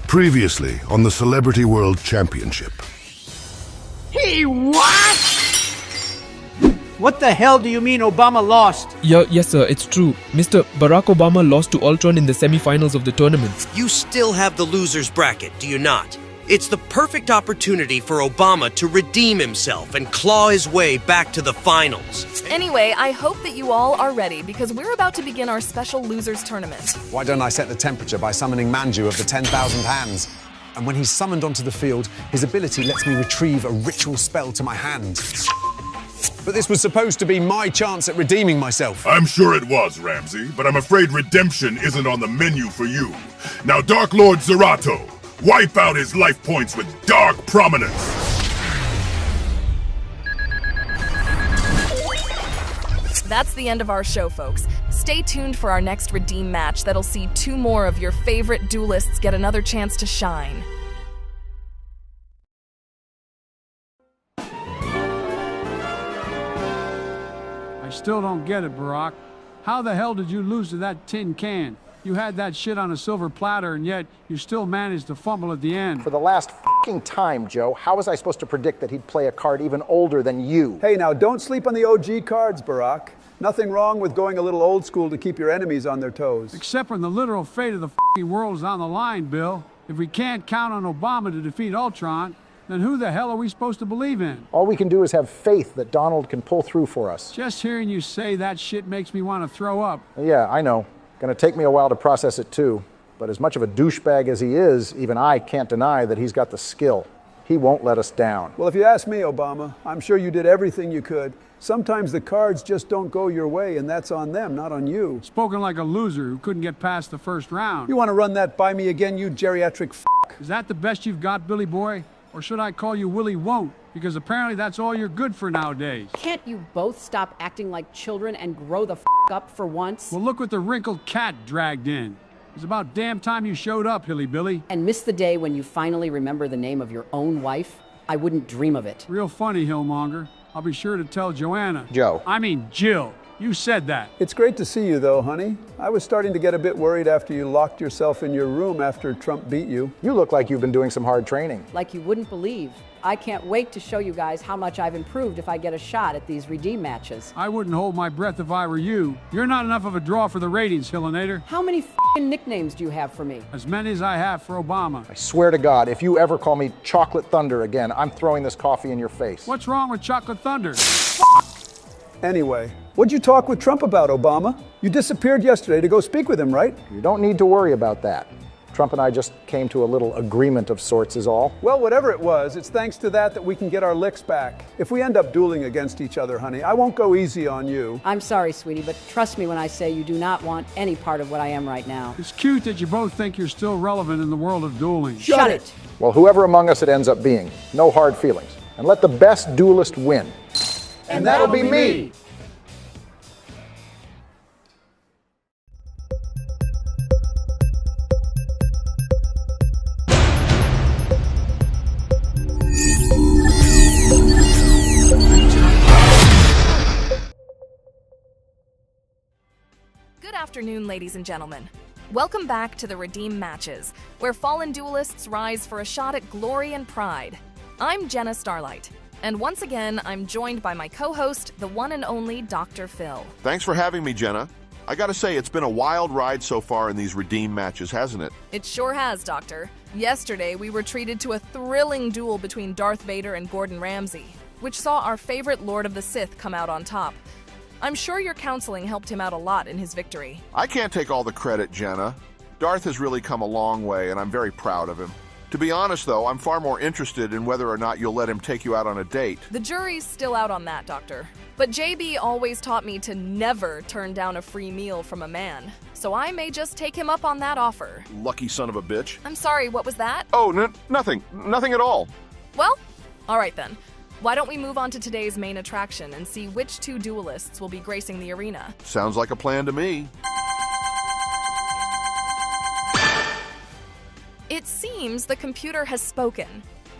Previously on the Celebrity World Championship. He what? What the hell do you mean Obama lost? Yes, sir, it's true. Mr. Barack Obama lost to Ultron in the semi-finals of the tournament. You still have the loser's bracket, do you not? It's the perfect opportunity for Obama to redeem himself and claw his way back to the finals. Anyway, I hope that you all are ready because we're about to begin our special losers tournament. Why don't I set the temperature by summoning Manju of the 10,000 hands? And when he's summoned onto the field, his ability lets me retrieve a ritual spell to my hand. But this was supposed to be my chance at redeeming myself. I'm sure it was, Ramsey, but I'm afraid redemption isn't on the menu for you. Now, Dark Lord Zerato, wipe out his life points with dark prominence. That's the end of our show, folks. Stay tuned for our next Redeem match that'll see 2 more of your favorite duelists get another chance to shine. I still don't get it, Barack. How the hell did you lose to that tin can? You had that shit on a silver platter, and yet you still managed to fumble at the end. For the last f***ing time, Joe, how was I supposed to predict that he'd play a card even older than you? Hey, now, don't sleep on the OG cards, Barack. Nothing wrong with going a little old school to keep your enemies on their toes. Except when the literal fate of the f***ing world is on the line, Bill. If we can't count on Obama to defeat Ultron, then who the hell are we supposed to believe in? All we can do is have faith that Donald can pull through for us. Just hearing you say that shit makes me want to throw up. Yeah, I know. Gonna take me a while to process it too. But as much of a douchebag as he is, even I can't deny that he's got the skill. He won't let us down. Well, if you ask me, Obama, I'm sure you did everything you could. Sometimes the cards just don't go your way, and that's on them, not on you. Spoken like a loser who couldn't get past the first round. You want to run that by me again, you geriatric f***? Is that the best you've got, Billy boy? Or should I call you Willie Won't? Because apparently that's all you're good for nowadays. Can't you both stop acting like children and grow the f*** up for once? Well, look what the wrinkled cat dragged in. It's about damn time you showed up, Hilly Billy. And miss the day when you finally remember the name of your own wife? I wouldn't dream of it. Real funny, Hillmonger. I'll be sure to tell Joanna. Joe. I mean Jill. You said that. It's great to see you, though, honey. I was starting to get a bit worried after you locked yourself in your room after Trump beat you. You look like you've been doing some hard training. Like you wouldn't believe. I can't wait to show you guys how much I've improved if I get a shot at these Redeem matches. I wouldn't hold my breath if I were you. You're not enough of a draw for the ratings, Hillinator. How many f***ing nicknames do you have for me? As many as I have for Obama. I swear to God, if you ever call me Chocolate Thunder again, I'm throwing this coffee in your face. What's wrong with Chocolate Thunder? Anyway, what'd you talk with Trump about, Obama? You disappeared yesterday to go speak with him, right? You don't need to worry about that. Trump and I just came to a little agreement of sorts is all. Well, whatever it was, it's thanks to that we can get our licks back. If we end up dueling against each other, honey, I won't go easy on you. I'm sorry, sweetie, but trust me when I say you do not want any part of what I am right now. It's cute that you both think you're still relevant in the world of dueling. Shut it! Well, whoever among us it ends up being, no hard feelings. And let the best duelist win. And that'll be me! Good afternoon, ladies and gentlemen. Welcome back to the Redeem Matches, where fallen duelists rise for a shot at glory and pride. I'm Jenna Starlight, and once again, I'm joined by my co-host, the one and only Dr. Phil. Thanks for having me, Jenna. I gotta say, it's been a wild ride so far in these Redeem matches, hasn't it? It sure has, Doctor. Yesterday, we were treated to a thrilling duel between Darth Vader and Gordon Ramsay, which saw our favorite Lord of the Sith come out on top. I'm sure your counseling helped him out a lot in his victory. I can't take all the credit, Jenna. Darth has really come a long way, and I'm very proud of him. To be honest, though, I'm far more interested in whether or not you'll let him take you out on a date. The jury's still out on that, Doctor. But JB always taught me to never turn down a free meal from a man. So I may just take him up on that offer. Lucky son of a bitch. I'm sorry, what was that? Oh, nothing. Nothing at all. Well, all right then. Why don't we move on to today's main attraction and see which 2 duelists will be gracing the arena? Sounds like a plan to me. It seems the computer has spoken.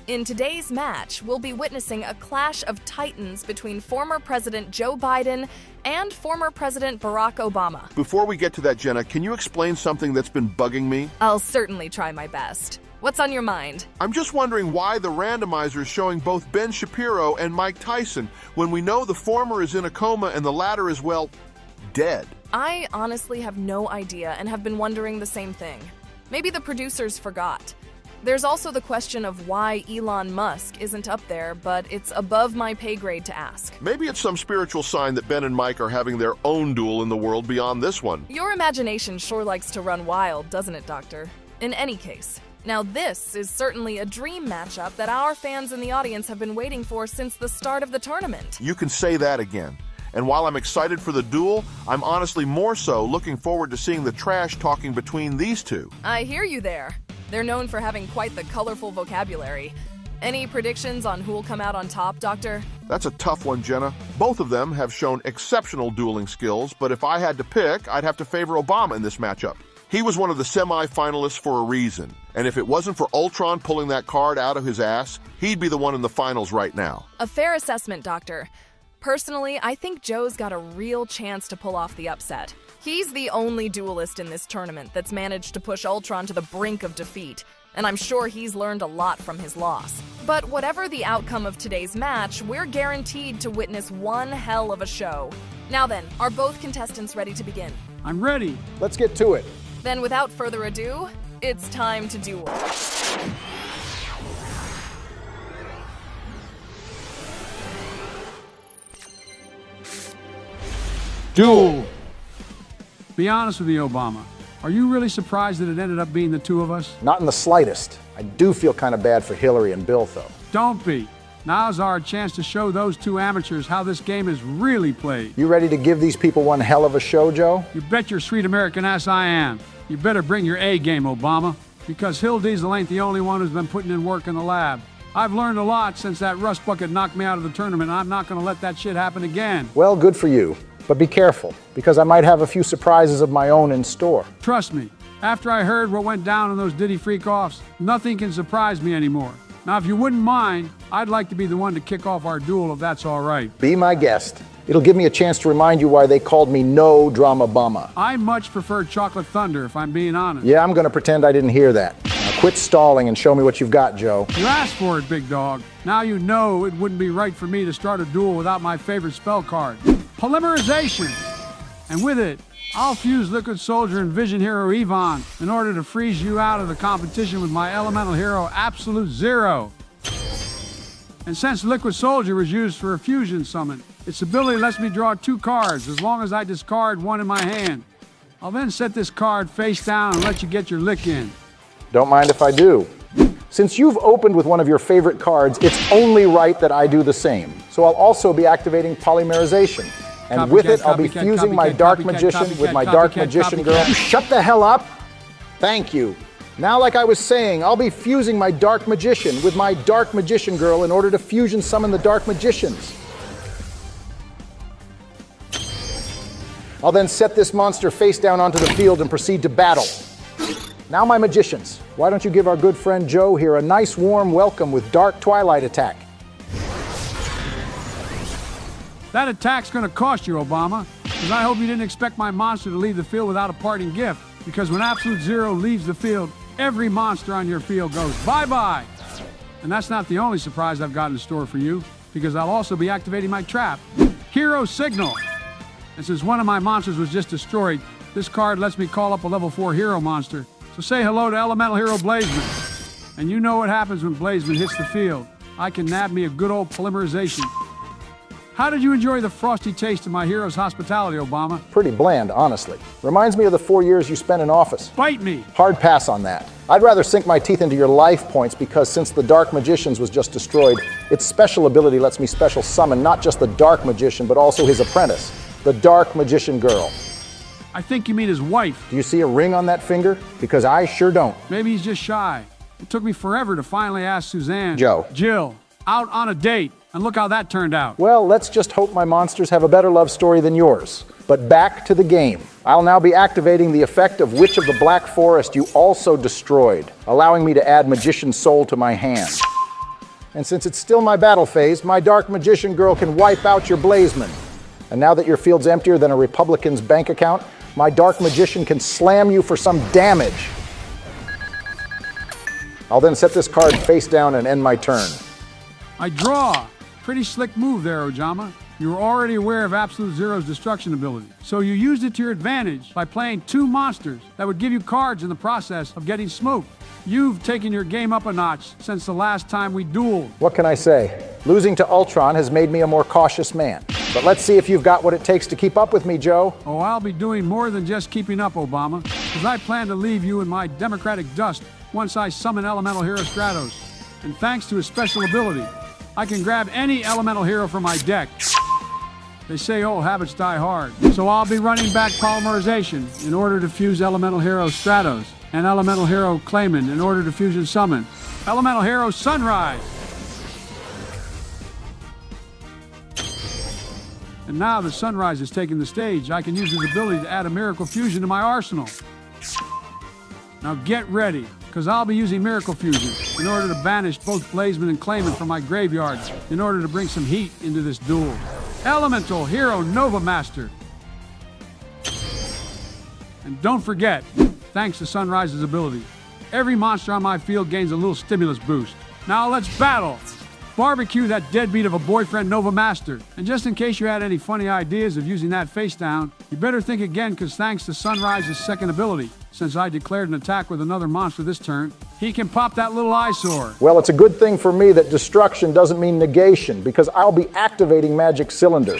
In today's match, we'll be witnessing a clash of titans between former President Joe Biden and former President Barack Obama. Before we get to that, Jenna, can you explain something that's been bugging me? I'll certainly try my best. What's on your mind? I'm just wondering why the randomizer is showing both Ben Shapiro and Mike Tyson when we know the former is in a coma and the latter is, well, dead. I honestly have no idea and have been wondering the same thing. Maybe the producers forgot. There's also the question of why Elon Musk isn't up there, but it's above my pay grade to ask. Maybe it's some spiritual sign that Ben and Mike are having their own duel in the world beyond this one. Your imagination sure likes to run wild, doesn't it, Doctor? In any case, now this is certainly a dream matchup that our fans in the audience have been waiting for since the start of the tournament. You can say that again. And while I'm excited for the duel, I'm honestly more so looking forward to seeing the trash talking between these two. I hear you there. They're known for having quite the colorful vocabulary. Any predictions on who'll come out on top, Doctor? That's a tough one, Jenna. Both of them have shown exceptional dueling skills, but if I had to pick, I'd have to favor Obama in this matchup. He was one of the semi-finalists for a reason, and if it wasn't for Ultron pulling that card out of his ass, he'd be the one in the finals right now. A fair assessment, Doctor. Personally, I think Joe's got a real chance to pull off the upset. He's the only duelist in this tournament that's managed to push Ultron to the brink of defeat, and I'm sure he's learned a lot from his loss. But whatever the outcome of today's match, we're guaranteed to witness one hell of a show. Now then, are both contestants ready to begin? I'm ready. Let's get to it. Then without further ado, it's time to duel. Duel. Be honest with me, Obama. Are you really surprised that it ended up being the two of us? Not in the slightest. I do feel kind of bad for Hillary and Bill, though. Don't be. Now's our chance to show those two amateurs how this game is really played. You ready to give these people one hell of a show, Joe? You bet your sweet American ass I am. You better bring your A game, Obama, because Hill Diesel ain't the only one who's been putting in work in the lab. I've learned a lot since that rust bucket knocked me out of the tournament, and I'm not going to let that shit happen again. Well, good for you. But be careful, because I might have a few surprises of my own in store. Trust me, after I heard what went down in those Diddy freak-offs, nothing can surprise me anymore. Now, if you wouldn't mind, I'd like to be the one to kick off our duel if that's all right. Be my guest. It'll give me a chance to remind you why they called me No Drama Bumma. I much prefer Chocolate Thunder, if I'm being honest. Yeah, I'm going to pretend I didn't hear that. Now quit stalling and show me what you've got, Joe. You asked for it, big dog. Now you know it wouldn't be right for me to start a duel without my favorite spell card. Polymerization. And with it, I'll fuse Liquid Soldier and Vision Hero Yvonne in order to freeze you out of the competition with my Elemental Hero Absolute Zero. And since Liquid Soldier was used for a fusion summon, its ability lets me draw 2 cards as long as I discard one in my hand. I'll then set this card face down and let you get your lick in. Don't mind if I do. Since you've opened with one of your favorite cards, it's only right that I do the same. So I'll also be activating Polymerization. And with it, I'll be fusing my Dark Magician with my Dark Magician Girl. Shut the hell up! Thank you. Now, like I was saying, I'll be fusing my Dark Magician with my Dark Magician Girl in order to fusion summon the Dark Magicians. I'll then set this monster face down onto the field and proceed to battle. Now, my magicians, why don't you give our good friend Joe here a nice warm welcome with Dark Twilight Attack. That attack's gonna cost you, Obama, because I hope you didn't expect my monster to leave the field without a parting gift, because when Absolute Zero leaves the field, every monster on your field goes bye-bye. And that's not the only surprise I've got in store for you, because I'll also be activating my trap, Hero Signal. And since one of my monsters was just destroyed, this card lets me call up a level 4 hero monster. So say hello to Elemental Hero Blazeman. And you know what happens when Blazeman hits the field. I can nab me a good old Polymerization. How did you enjoy the frosty taste of my hero's hospitality, Obama? Pretty bland, honestly. Reminds me of the 4 years you spent in office. Bite me! Hard pass on that. I'd rather sink my teeth into your life points because since the Dark Magician's was just destroyed, its special ability lets me special summon not just the Dark Magician, but also his apprentice, the Dark Magician Girl. I think you mean his wife. Do you see a ring on that finger? Because I sure don't. Maybe he's just shy. It took me forever to finally ask Suzanne. Jill, out on a date. And look how that turned out. Well, let's just hope my monsters have a better love story than yours. But back to the game. I'll now be activating the effect of Witch of the Black Forest you also destroyed, allowing me to add Magician Soul to my hand. And since it's still my battle phase, my Dark Magician Girl can wipe out your Blazeman. And now that your field's emptier than a Republican's bank account, my Dark Magician can slam you for some damage. I'll then set this card face down and end my turn. I draw. Pretty slick move there, Ojama. You were already aware of Absolute Zero's destruction ability, so you used it to your advantage by playing 2 monsters that would give you cards in the process of getting smoked. You've taken your game up a notch since the last time we dueled. What can I say? Losing to Ultron has made me a more cautious man. But let's see if you've got what it takes to keep up with me, Joe. Oh, I'll be doing more than just keeping up, Obama, because I plan to leave you in my democratic dust once I summon Elemental Hero Stratos. And thanks to his special ability, I can grab any elemental hero from my deck. They say old habits die hard. So I'll be running back Polymerization in order to fuse Elemental Hero Stratos and Elemental Hero Clayman in order to fusion summon Elemental Hero Sunrise. And now that Sunrise is taking the stage, I can use his ability to add a Miracle Fusion to my arsenal. Now get ready, because I'll be using Miracle Fusion in order to banish both Blazeman and Clayman from my graveyard in order to bring some heat into this duel. Elemental Hero Nova Master. And don't forget, thanks to Sunrise's ability, every monster on my field gains a little stimulus boost. Now let's battle! Barbecue that deadbeat of a boyfriend Nova Master. And just in case you had any funny ideas of using that face down, you better think again, because thanks to Sunrise's second ability, since I declared an attack with another monster this turn, he can pop that little eyesore. Well, it's a good thing for me that destruction doesn't mean negation, because I'll be activating Magic Cylinder.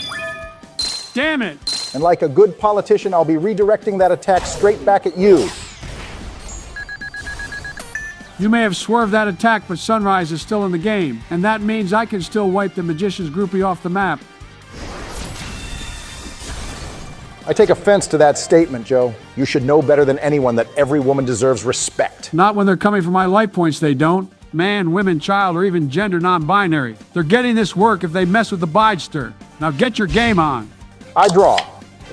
Damn it! And like a good politician, I'll be redirecting that attack straight back at you. You may have swerved that attack, but Sunrise is still in the game, and that means I can still wipe the Magician's groupie off the map. I take offense to that statement, Joe. You should know better than anyone that every woman deserves respect. Not when they're coming from my light points, they don't. Man, women, child, or even gender non-binary. They're getting this work if they mess with the Bidester. Now get your game on. I draw.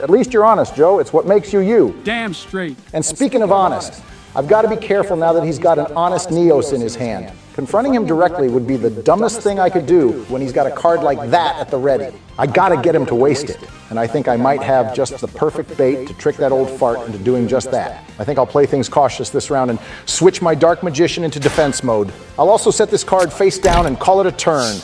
At least you're honest, Joe. It's what makes you you. Damn straight. And speaking of honest, I've got to be careful now that he's got an honest Neos in his hand. Confronting him directly would be the dumbest thing I could do when he's got a card like that at the ready. I gotta get him to waste it, and I think I might have just the perfect bait to trick that old fart into doing just that. I think I'll play things cautious this round and switch my Dark Magician into defense mode. I'll also set this card face down and call it a turn.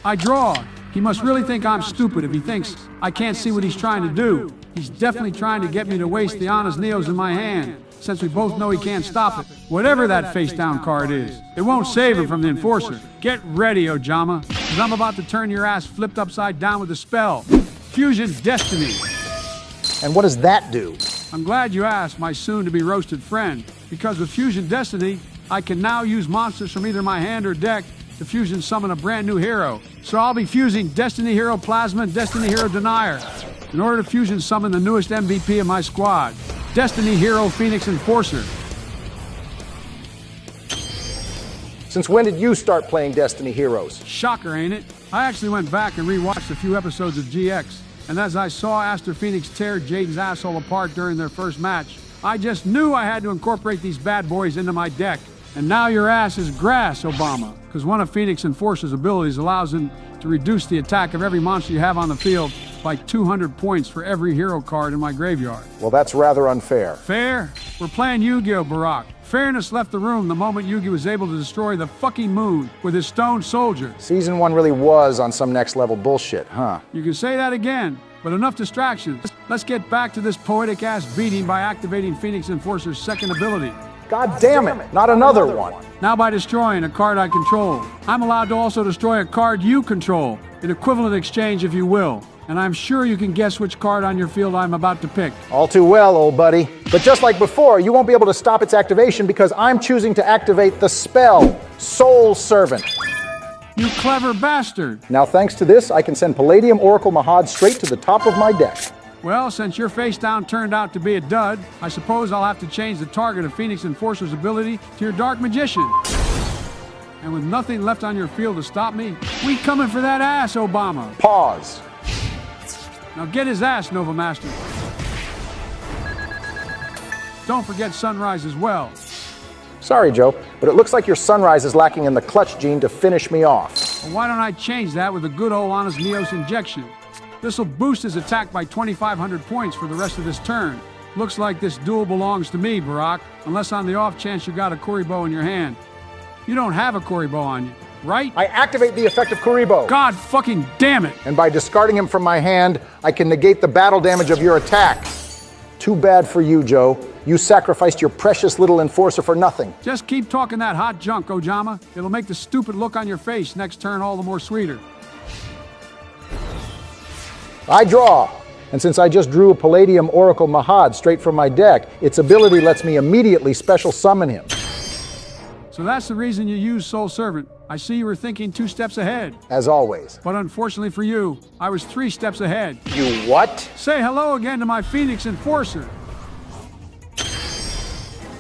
I draw. He must really think I'm stupid if he thinks I can't see what he's trying to do. He's definitely trying to get me to waste the honest Neos in my hand, since we both know he can't stop it. Whatever that face-down card is, it won't save him from the Enforcer. Get ready, Ojama, because I'm about to turn your ass flipped upside down with a spell. Fusion Destiny. And what does that do? I'm glad you asked, my soon-to-be-roasted friend, because with Fusion Destiny, I can now use monsters from either my hand or deck to fusion summon a brand new hero. So I'll be fusing Destiny Hero Plasma and Destiny Hero Denier in order to fusion summon the newest MVP of my squad, Destiny Hero Phoenix Enforcer. Since when did you start playing Destiny Heroes? Shocker, ain't it? I actually went back and rewatched a few episodes of GX, and as I saw Aster Phoenix tear Jaden's asshole apart during their first match, I just knew I had to incorporate these bad boys into my deck. And now your ass is grass, Obama, because one of Phoenix Enforcer's abilities allows him to reduce the attack of every monster you have on the field by 200 points for every hero card in my graveyard. Well, that's rather unfair. Fair? We're playing Yu-Gi-Oh, Barack. Fairness left the room the moment Yugi was able to destroy the fucking moon with his stone soldier. Season 1 really was on some next level bullshit, huh? You can say that again, but enough distractions. Let's get back to this poetic-ass beating by activating Phoenix Enforcer's second ability. God damn it, not another one. Now by destroying a card I control, I'm allowed to also destroy a card you control, an equivalent exchange if you will. And I'm sure you can guess which card on your field I'm about to pick. All too well, old buddy. But just like before, you won't be able to stop its activation because I'm choosing to activate the spell, Soul Servant. You clever bastard. Now thanks to this, I can send Palladium Oracle Mahad straight to the top of my deck. Well, since your face down turned out to be a dud, I suppose I'll have to change the target of Phoenix Enforcer's ability to your Dark Magician. And with nothing left on your field to stop me, we coming for that ass, Obama. Pause. Now get his ass, Nova Master. Don't forget Sunrise as well. Sorry, Joe, but it looks like your Sunrise is lacking in the clutch gene to finish me off. Well, why don't I change that with a good old honest Neos injection? This'll boost his attack by 2,500 points for the rest of this turn. Looks like this duel belongs to me, Barack, unless on the off chance you got a Kuribo in your hand. You don't have a Kuribo on you, right? I activate the effect of Kuribo. God fucking damn it! And by discarding him from my hand, I can negate the battle damage of your attack. Too bad for you, Joe. You sacrificed your precious little enforcer for nothing. Just keep talking that hot junk, Ojama. It'll make the stupid look on your face next turn all the more sweeter. I draw. And since I just drew a Palladium Oracle Mahad straight from my deck, its ability lets me immediately special summon him. So that's the reason you use Soul Servant. I see you were thinking 2 steps ahead. As always. But unfortunately for you, I was 3 steps ahead. You what? Say hello again to my Phoenix Enforcer.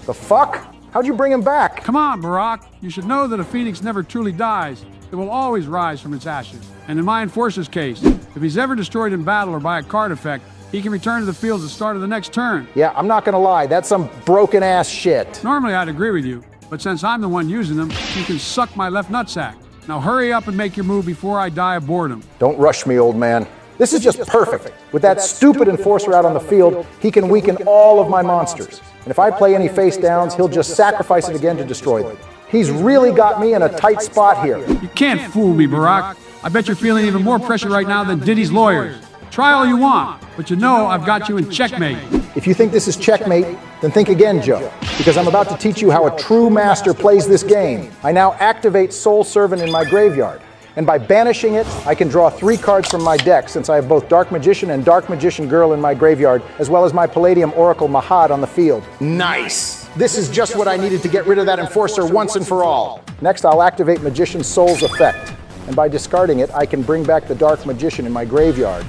The fuck? How'd you bring him back? Come on, Barak. You should know that a Phoenix never truly dies. It will always rise from its ashes. And in my Enforcer's case, if he's ever destroyed in battle or by a card effect, he can return to the field at the start of the next turn. Yeah, I'm not gonna lie, that's some broken ass shit. Normally I'd agree with you, but since I'm the one using them, you can suck my left nutsack. Now hurry up and make your move before I die of boredom. Don't rush me, old man. This is just perfect. With that stupid Enforcer out on the field, he can weaken all of my monsters. And if I play any face downs, he'll just sacrifice it again to destroy them. He's really got me in a tight spot here. You can't fool me, Barak. I bet you're feeling even more pressure right now than Diddy's lawyers. Try all you want, but you know I've got you in checkmate. If you think this is checkmate, then think again, Joe, because I'm about to teach you how a true master plays this game. I now activate Soul Servant in my graveyard, and by banishing it, I can draw 3 cards from my deck since I have both Dark Magician and Dark Magician Girl in my graveyard, as well as my Palladium Oracle Mahad on the field. Nice! This is just what I needed to get rid of that Enforcer once and for all. Next, I'll activate Magician Soul's effect, and by discarding it, I can bring back the Dark Magician in my graveyard.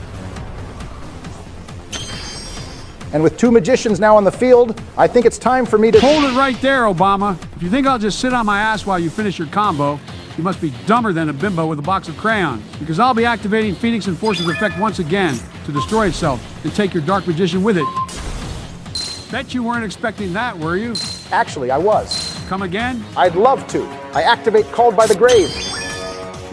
And with 2 Magicians now on the field, I think it's time for me to— Hold it right there, Obama. If you think I'll just sit on my ass while you finish your combo, you must be dumber than a bimbo with a box of crayons. Because I'll be activating Phoenix Enforcer's effect once again to destroy itself and take your Dark Magician with it. Bet you weren't expecting that, were you? Actually, I was. Come again? I'd love to. I activate Called by the Grave.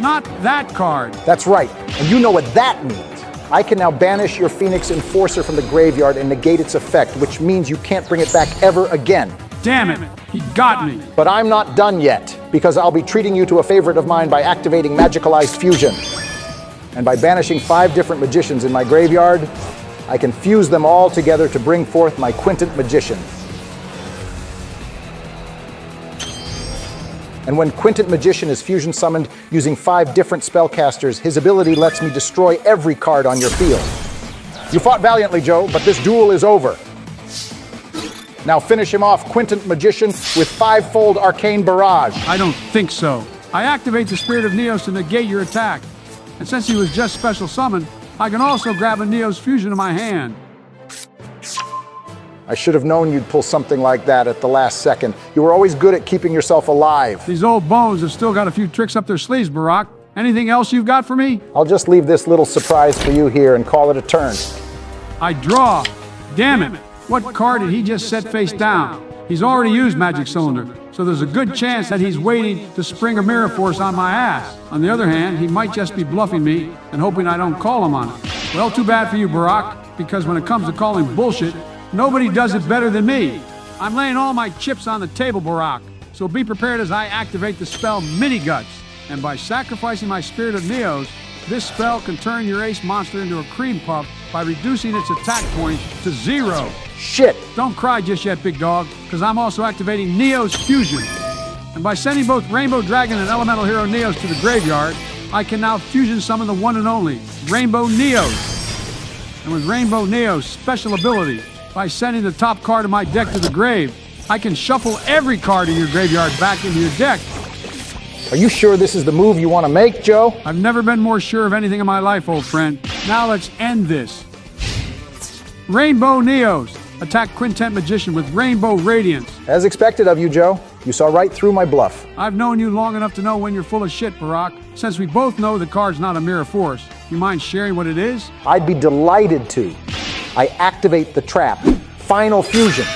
Not that card. That's right, and you know what that means. I can now banish your Phoenix Enforcer from the graveyard and negate its effect, which means you can't bring it back ever again. Damn it, he got me. But I'm not done yet, because I'll be treating you to a favorite of mine by activating Magicalized Fusion. And by banishing 5 different magicians in my graveyard, I can fuse them all together to bring forth my Quintet Magician. And when Quintet Magician is fusion summoned using 5 different spellcasters, his ability lets me destroy every card on your field. You fought valiantly, Joe, but this duel is over. Now finish him off, Quintet Magician, with 5-fold Arcane Barrage. I don't think so. I activate the Spirit of Neos to negate your attack. And since he was just special summoned, I can also grab a Neos fusion in my hand. I should have known you'd pull something like that at the last second. You were always good at keeping yourself alive. These old bones have still got a few tricks up their sleeves, Barak. Anything else you've got for me? I'll just leave this little surprise for you here and call it a turn. I draw. Damn it. What card did he just set face down? He's already used Magic Cylinder, so there's a good chance that he's waiting to spring a Mirror Force on my ass. On the other hand, he might just be bluffing me and hoping I don't call him on it. Well, too bad for you, Barak, because when it comes to calling bullshit, nobody does it better than me. I'm laying all my chips on the table, Barak, so be prepared as I activate the spell Mini Guts. And by sacrificing my Spirit of Neos, this spell can turn your ace monster into a cream puff by reducing its attack point to 0. Shit! Don't cry just yet, big dog, because I'm also activating Neos Fusion. And by sending both Rainbow Dragon and Elemental Hero Neos to the graveyard, I can now fusion summon the one and only Rainbow Neos. And with Rainbow Neos' special ability, by sending the top card of my deck to the grave, I can shuffle every card in your graveyard back into your deck. Are you sure this is the move you want to make, Joe? I've never been more sure of anything in my life, old friend. Now let's end this. Rainbow Neos. Attack Quintet Magician with Rainbow Radiance. As expected of you, Joe. You saw right through my bluff. I've known you long enough to know when you're full of shit, Barak. Since we both know the card's not a Mirror Force, you mind sharing what it is? I'd be delighted to. I activate the trap. Final Fusion.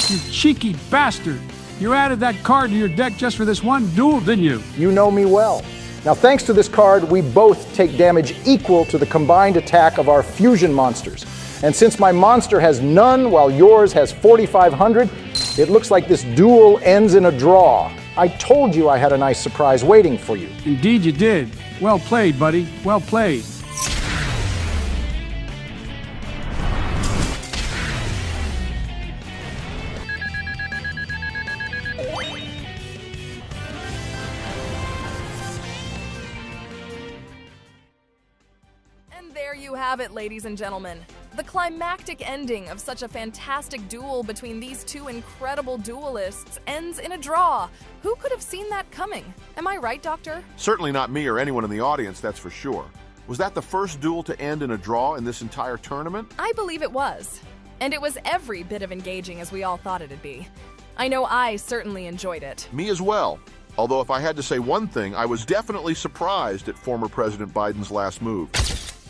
You cheeky bastard. You added that card to your deck just for this one duel, didn't you? You know me well. Now, thanks to this card, we both take damage equal to the combined attack of our fusion monsters. And since my monster has none while yours has 4,500, it looks like this duel ends in a draw. I told you I had a nice surprise waiting for you. Indeed you did. Well played, buddy. Well played. And there you have it, ladies and gentlemen. The climactic ending of such a fantastic duel between these two incredible duelists ends in a draw. Who could have seen that coming? Am I right, Doctor? Certainly not me or anyone in the audience, that's for sure. Was that the first duel to end in a draw in this entire tournament? I believe it was. And it was every bit of engaging as we all thought it'd be. I know I certainly enjoyed it. Me as well. Although if I had to say one thing, I was definitely surprised at former President Biden's last move.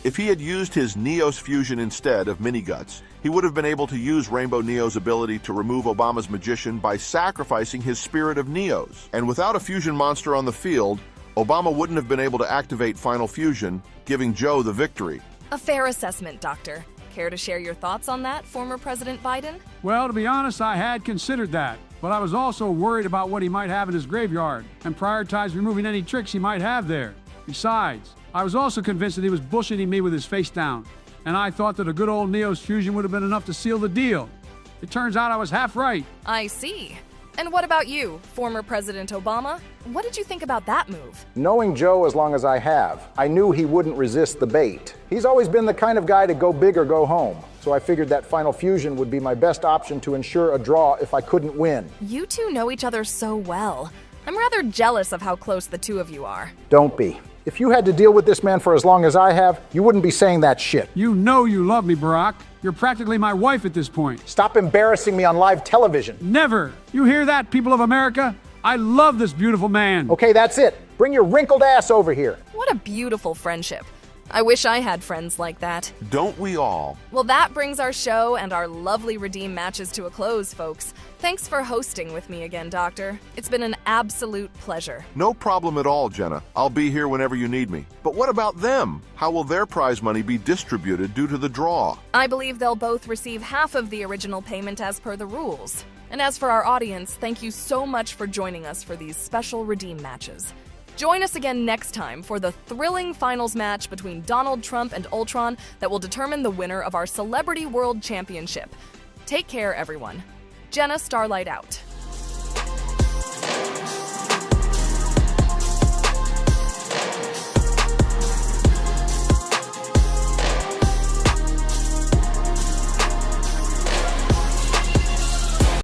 If he had used his Neos fusion instead of Mini-Guts, he would have been able to use Rainbow Neo's ability to remove Obama's magician by sacrificing his Spirit of Neos. And without a fusion monster on the field, Obama wouldn't have been able to activate Final Fusion, giving Joe the victory. A fair assessment, Doctor. Care to share your thoughts on that, former President Biden? Well, to be honest, I had considered that. But I was also worried about what he might have in his graveyard and prioritized removing any tricks he might have there. Besides, I was also convinced that he was bullshitting me with his face down, and I thought that a good old Neos fusion would have been enough to seal the deal. It turns out I was half right. I see. And what about you, former President Obama? What did you think about that move? Knowing Joe as long as I have, I knew he wouldn't resist the bait. He's always been the kind of guy to go big or go home, so I figured that Final Fusion would be my best option to ensure a draw if I couldn't win. You two know each other so well. I'm rather jealous of how close the two of you are. Don't be. If you had to deal with this man for as long as I have, you wouldn't be saying that shit. You know you love me, Barack. You're practically my wife at this point. Stop embarrassing me on live television. Never. You hear that, people of America? I love this beautiful man. Okay, that's it. Bring your wrinkled ass over here. What a beautiful friendship. I wish I had friends like that. Don't we all? Well, that brings our show and our lovely Redeem matches to a close, folks. Thanks for hosting with me again, Doctor. It's been an absolute pleasure. No problem at all, Jenna. I'll be here whenever you need me. But what about them? How will their prize money be distributed due to the draw? I believe they'll both receive half of the original payment as per the rules. And as for our audience, thank you so much for joining us for these special Redeem matches. Join us again next time for the thrilling finals match between Donald Trump and Ultron that will determine the winner of our Celebrity World Championship. Take care, everyone. Jenna Starlight out.